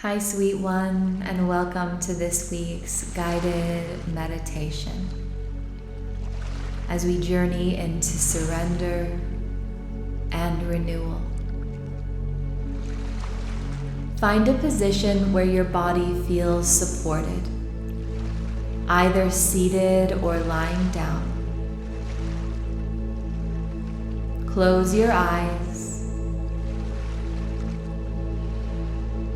Hi, sweet one, and welcome to this week's guided meditation as we journey into surrender and renewal. Find a position where your body feels supported, either seated or lying down. Close your eyes.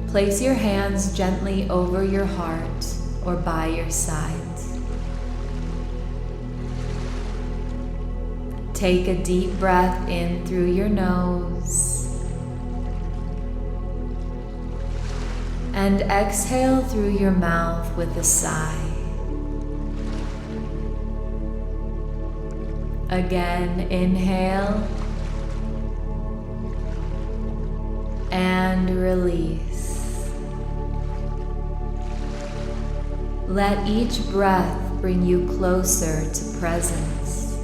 Place your hands gently over your heart or by your sides. Take a deep breath in through your nose and exhale through your mouth with a sigh. Again, inhale and release. Let each breath bring you closer to presence.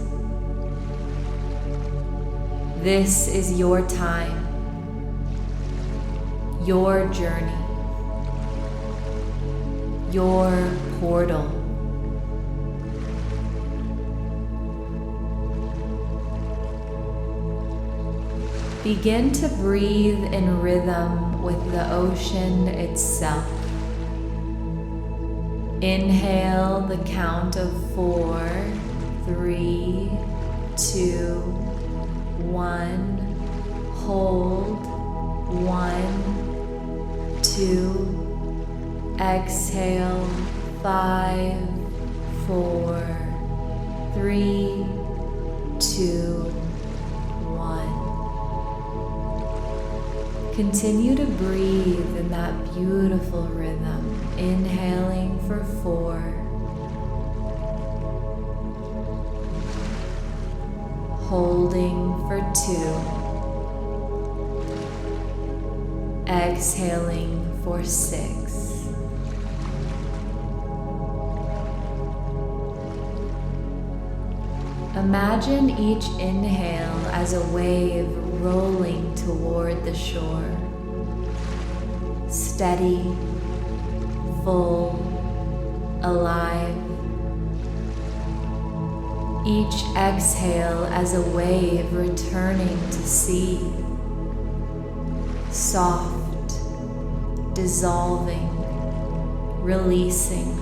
This is your time, your journey, your portal. Begin to breathe in rhythm with the ocean itself. Inhale the count of 4, 3, 2, 1. Hold 1, 2. Exhale 5, 4, 3, 2, 1. Continue to breathe in that beautiful rhythm. Inhaling for 4, holding for 2, exhaling for 6. Imagine each inhale as a wave rolling toward the shore, steady, full, alive. Each exhale as a wave returning to sea, soft, dissolving, releasing.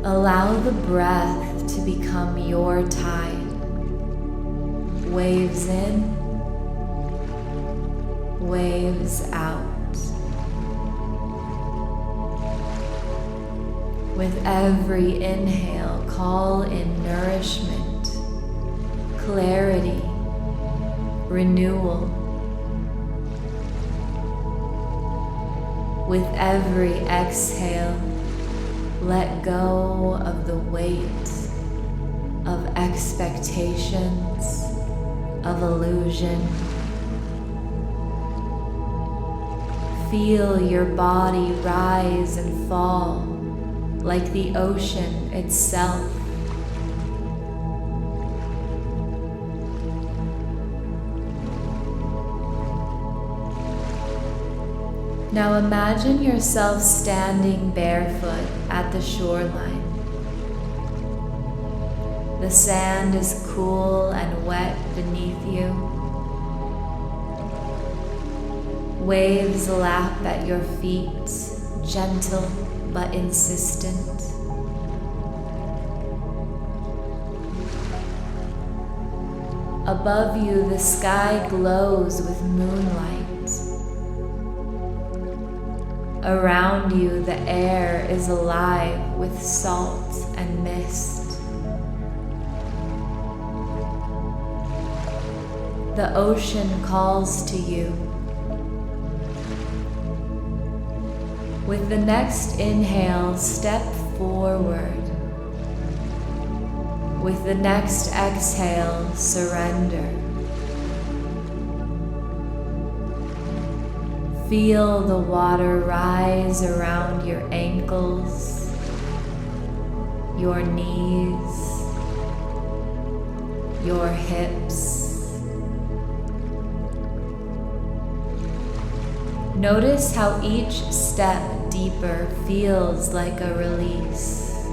Allow the breath to become your tide. Waves in, waves out. With every inhale, call in nourishment, clarity, renewal. With every exhale, let go of the weight of expectations, of illusion. Feel your body rise and fall like the ocean itself. Now imagine yourself standing barefoot at the shoreline. The sand is cool and wet beneath you. Waves lap at your feet, gentle but insistent. Above you, the sky glows with moonlight. Around you, the air is alive with salt and mist. The ocean calls to you. With the next inhale, step forward. With the next exhale, surrender. Feel the water rise around your ankles, your knees, your hips. Notice how each step deeper feels like a release.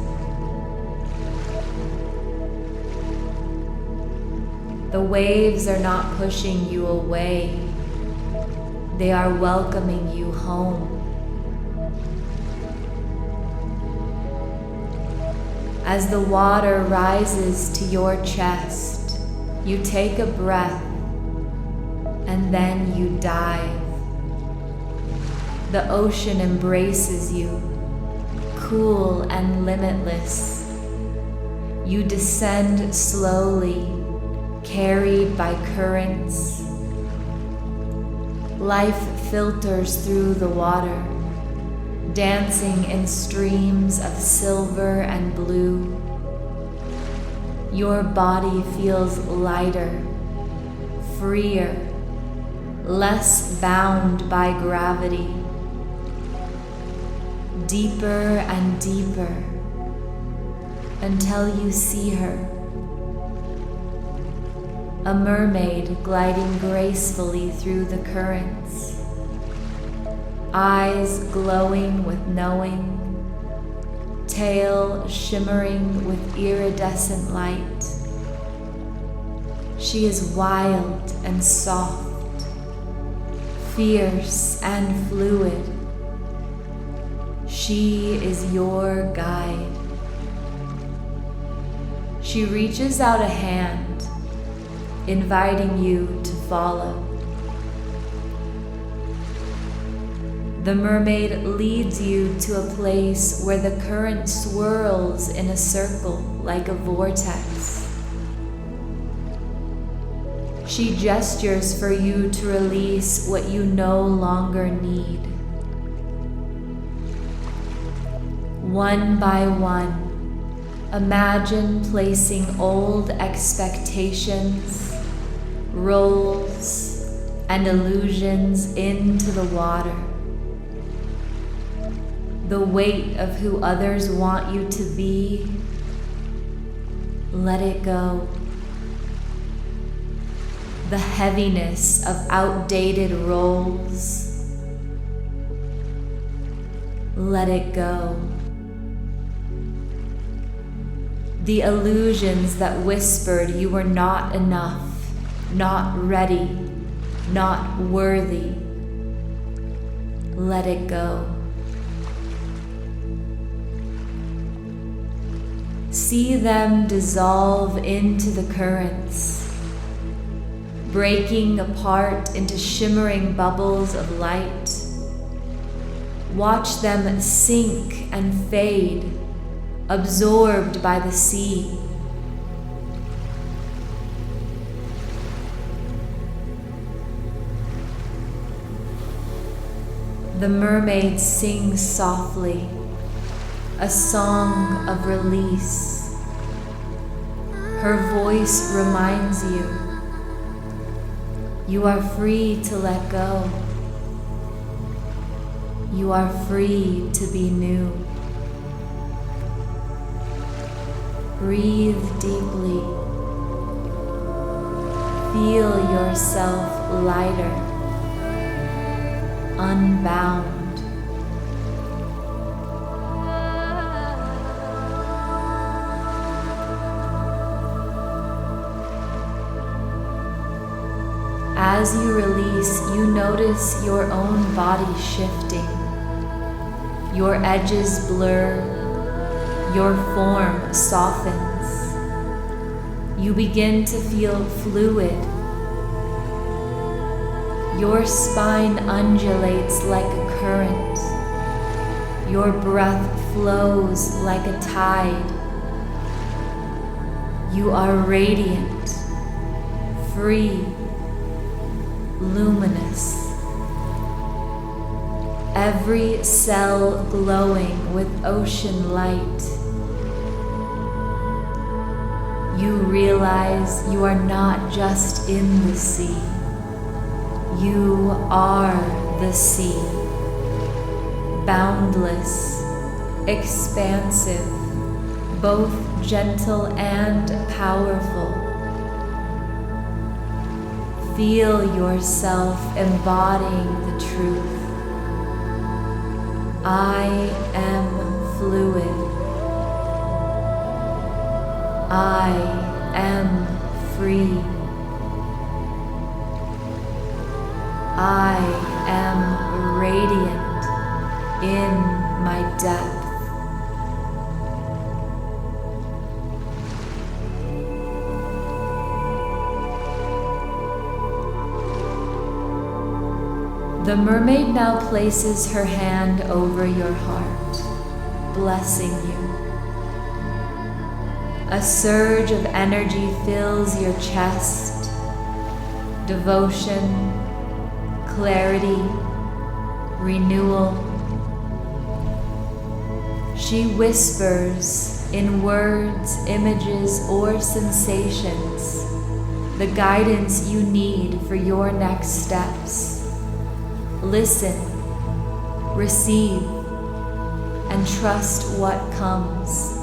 The waves are not pushing you away. They are welcoming you home. As the water rises to your chest, you take a breath and then you dive. The ocean embraces you, cool and limitless. You descend slowly, carried by currents. Life filters through the water, dancing in streams of silver and blue. Your body feels lighter, freer, less bound by gravity. Deeper and deeper until you see her. A mermaid gliding gracefully through the currents, eyes glowing with knowing, tail shimmering with iridescent light. She is wild and soft, fierce and fluid. She is your guide. She reaches out a hand, inviting you to follow. The mermaid leads you to a place where the current swirls in a circle like a vortex. She gestures for you to release what you no longer need. One by one, imagine placing old expectations, roles, and illusions into the water. The weight of who others want you to be, let it go. The heaviness of outdated roles, let it go. The illusions that whispered you were not enough, not ready, not worthy, let it go. See them dissolve into the currents, breaking apart into shimmering bubbles of light. Watch them sink and fade, absorbed by the sea. The mermaid sings softly, a song of release. Her voice reminds you are free to let go. You are free to be new. Breathe deeply. Feel yourself lighter, unbound. As you release, you notice your own body shifting. Your edges blur. Your form softens. You begin to feel fluid. Your spine undulates like a current. Your breath flows like a tide. You are radiant, free, luminous. Every cell glowing with ocean light. You realize you are not just in the sea. You are the sea. Boundless, expansive, both gentle and powerful. Feel yourself embodying the truth. I am fluid. I am free. I am radiant in my depth. The mermaid now places her hand over your heart, blessing you. A surge of energy fills your chest. Devotion, clarity, renewal. She whispers in words, images, or sensations the guidance you need for your next steps. Listen, receive, and trust what comes.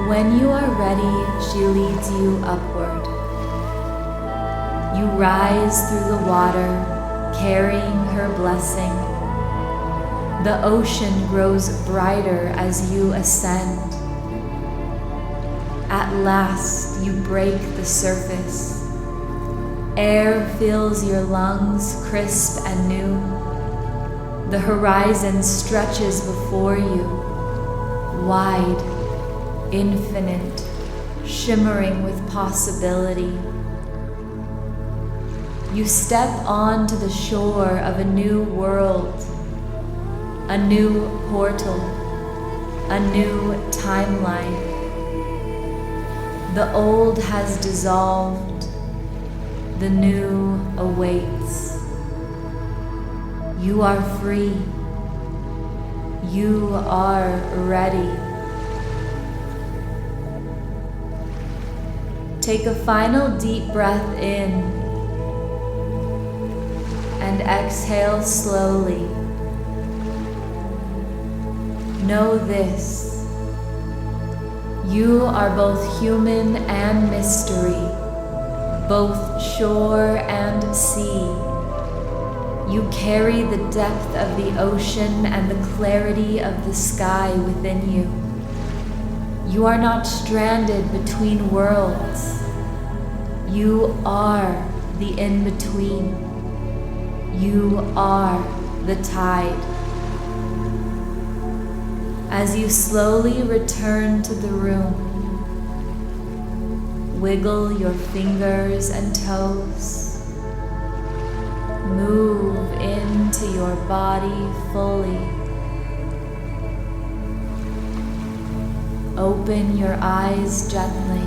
When you are ready, she leads you upward. You rise through the water, carrying her blessing. The ocean grows brighter as you ascend. At last, you break the surface. Air fills your lungs, crisp and new. The horizon stretches before you, wide, infinite, shimmering with possibility. You step onto the shore of a new world, a new portal, a new timeline. The old has dissolved, the new awaits. You are free. You are ready. Take a final deep breath in and exhale slowly. Know this: you are both human and mystery, both shore and sea. You carry the depth of the ocean and the clarity of the sky within you. You are not stranded between worlds. You are the in-between. You are the tide. As you slowly return to the room, wiggle your fingers and toes. Move into your body fully. Open your eyes gently.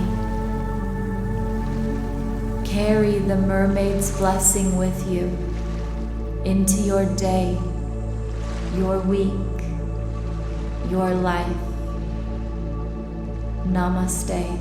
Carry the mermaid's blessing with you into your day, your week, your life. Namaste.